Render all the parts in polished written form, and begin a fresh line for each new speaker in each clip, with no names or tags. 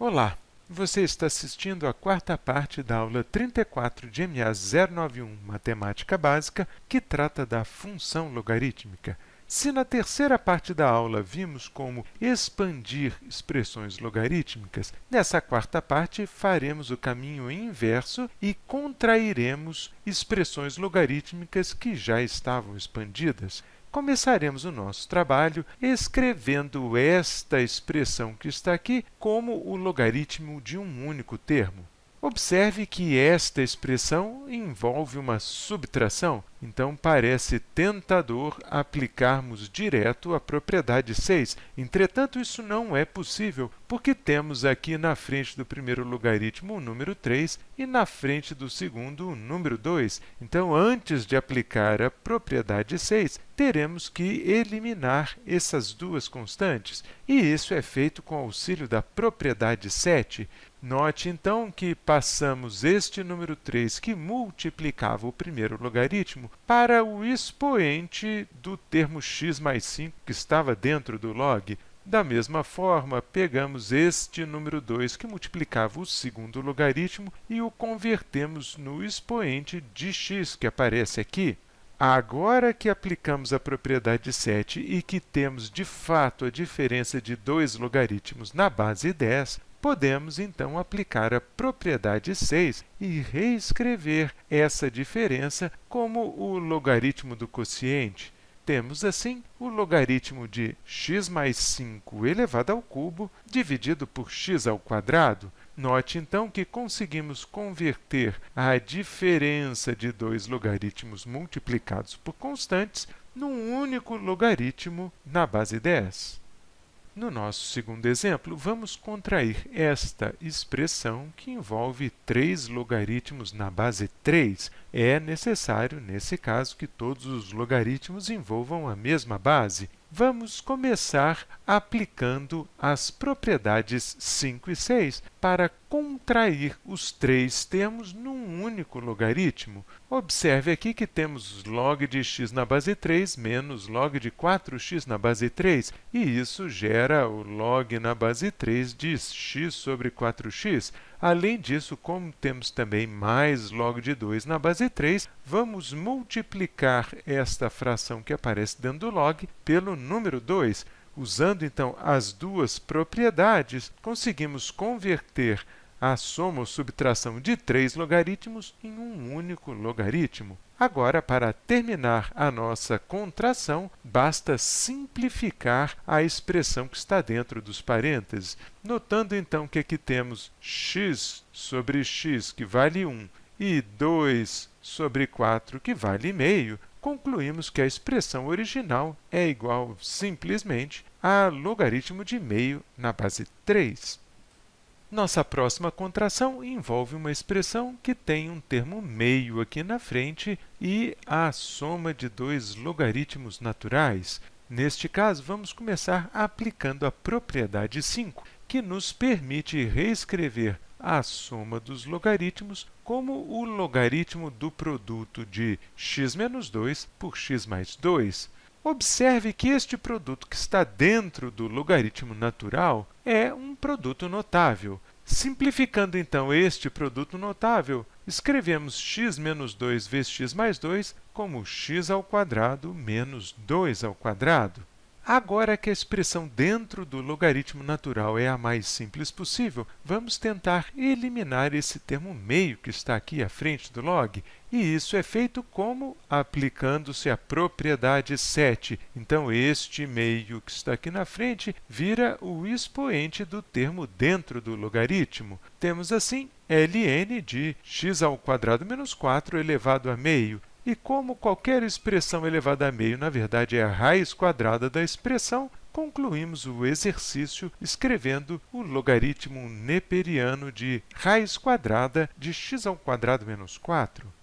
Olá! Você está assistindo à quarta parte da aula 34 de MA 091 Matemática Básica, que trata da função logarítmica. Se na terceira parte da aula vimos como expandir expressões logarítmicas, nessa quarta parte faremos o caminho inverso e contrairemos expressões logarítmicas que já estavam expandidas. Começaremos o nosso trabalho escrevendo esta expressão que está aqui como o logaritmo de um único termo. Observe que esta expressão envolve uma subtração, então parece tentador aplicarmos direto a propriedade 6. Entretanto, isso não é possível, porque temos aqui na frente do primeiro logaritmo o número 3 e na frente do segundo o número 2. Então, antes de aplicar a propriedade 6, teremos que eliminar essas duas constantes, e isso é feito com auxílio da propriedade 7. Note, então, que passamos este número 3, que multiplicava o primeiro logaritmo, para o expoente do termo x mais 5, que estava dentro do log. Da mesma forma, pegamos este número 2, que multiplicava o segundo logaritmo, e o convertemos no expoente de x, que aparece aqui. Agora que aplicamos a propriedade 7 e que temos, de fato, a diferença de dois logaritmos na base 10, podemos, então, aplicar a propriedade 6 e reescrever essa diferença como o logaritmo do quociente. Temos, assim, o logaritmo de x mais 5 elevado ao cubo dividido por x ao quadrado. Note, então, que conseguimos converter a diferença de dois logaritmos multiplicados por constantes num único logaritmo na base 10. No nosso segundo exemplo, vamos contrair esta expressão que envolve 3 logaritmos na base 3. É necessário, nesse caso, que todos os logaritmos envolvam a mesma base. Vamos começar aplicando as propriedades 5 e 6 para contrair os três termos num único logaritmo. Observe aqui que temos log de x na base 3 menos log de 4x na base 3, e isso gera o log na base 3 de x sobre 4x. Além disso, como temos também mais log de 2 na base 3, vamos multiplicar esta fração que aparece dentro do log pelo número 2. Usando, então, as duas propriedades, conseguimos converter a soma ou subtração de 3 logaritmos em um único logaritmo. Agora, para terminar a nossa contração, basta simplificar a expressão que está dentro dos parênteses. Notando, então, que aqui temos x sobre x, que vale 1, e 2 sobre 4, que vale meio, concluímos que a expressão original é igual, simplesmente, a logaritmo de meio na base 3. Nossa próxima contração envolve uma expressão que tem um termo meio aqui na frente e a soma de dois logaritmos naturais. Neste caso, vamos começar aplicando a propriedade 5, que nos permite reescrever a soma dos logaritmos como o logaritmo do produto de x menos 2 por x mais 2. Observe que este produto que está dentro do logaritmo natural é um produto notável. Simplificando, então, este produto notável, escrevemos x menos 2 vezes x mais 2 como x ao quadrado menos 2 ao quadrado. Agora que a expressão dentro do logaritmo natural é a mais simples possível, vamos tentar eliminar esse termo meio que está aqui à frente do log. E isso é feito como? Aplicando-se a propriedade 7. Então, este meio que está aqui na frente vira o expoente do termo dentro do logaritmo. Temos, assim, ln de x ao quadrado menos 4 elevado a meio. E como qualquer expressão elevada a meio, na verdade, é a raiz quadrada da expressão, concluímos o exercício escrevendo o logaritmo neperiano de raiz quadrada de x ao quadrado menos 4.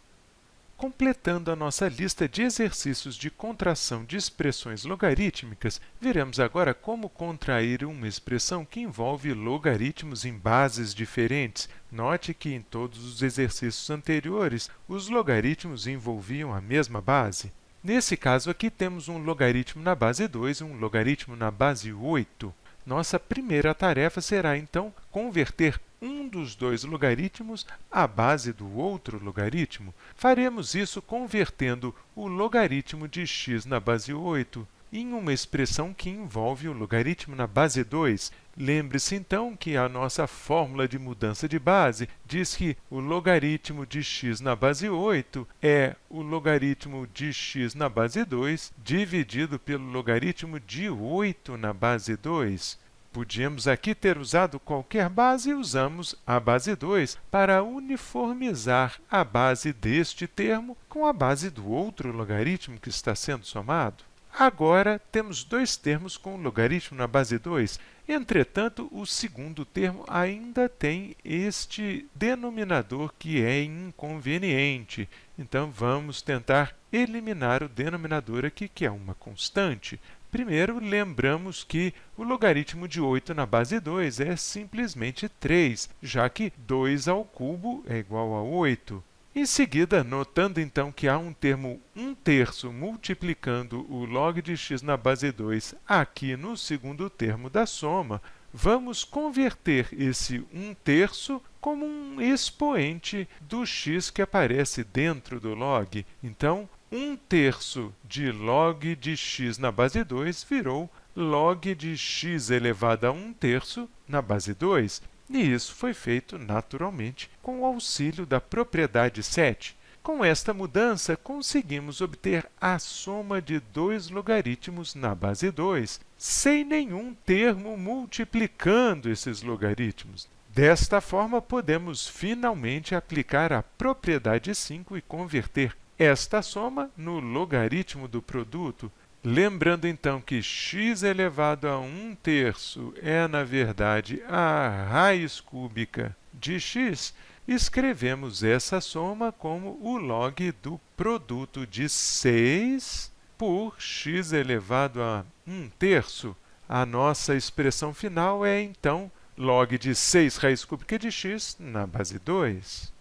Completando a nossa lista de exercícios de contração de expressões logarítmicas, veremos agora como contrair uma expressão que envolve logaritmos em bases diferentes. Note que em todos os exercícios anteriores, os logaritmos envolviam a mesma base. Nesse caso aqui, temos um logaritmo na base 2 e um logaritmo na base 8. Nossa primeira tarefa será, então, converter um dos dois logaritmos à base do outro logaritmo. Faremos isso convertendo o logaritmo de x na base 8 em uma expressão que envolve o logaritmo na base 2. Lembre-se, então, que a nossa fórmula de mudança de base diz que o logaritmo de x na base 8 é o logaritmo de x na base 2 dividido pelo logaritmo de 8 na base 2. Podíamos aqui ter usado qualquer base e usamos a base 2 para uniformizar a base deste termo com a base do outro logaritmo que está sendo somado. Agora, temos dois termos com logaritmo na base 2. Entretanto, o segundo termo ainda tem este denominador que é inconveniente. Então, vamos tentar eliminar o denominador aqui, que é uma constante. Primeiro, lembramos que o logaritmo de 8 na base 2 é simplesmente 3, já que 2 ao cubo é igual a 8. Em seguida, notando então que há um termo 1/3 multiplicando o log de x na base 2 aqui no segundo termo da soma, vamos converter esse 1/3 como um expoente do x que aparece dentro do log. Então, 1/3 de log de x na base 2 virou log de x elevado a 1/3 na base 2. E isso foi feito, naturalmente, com o auxílio da propriedade 7. Com esta mudança, conseguimos obter a soma de dois logaritmos na base 2, sem nenhum termo multiplicando esses logaritmos. Desta forma, podemos finalmente aplicar a propriedade 5 e converter esta soma no logaritmo do produto. Lembrando então que x elevado a 1/3 é, na verdade, a raiz cúbica de x, escrevemos essa soma como o log do produto de 6 por x elevado a 1/3. A nossa expressão final é, então, log de 6 raiz cúbica de x na base 2.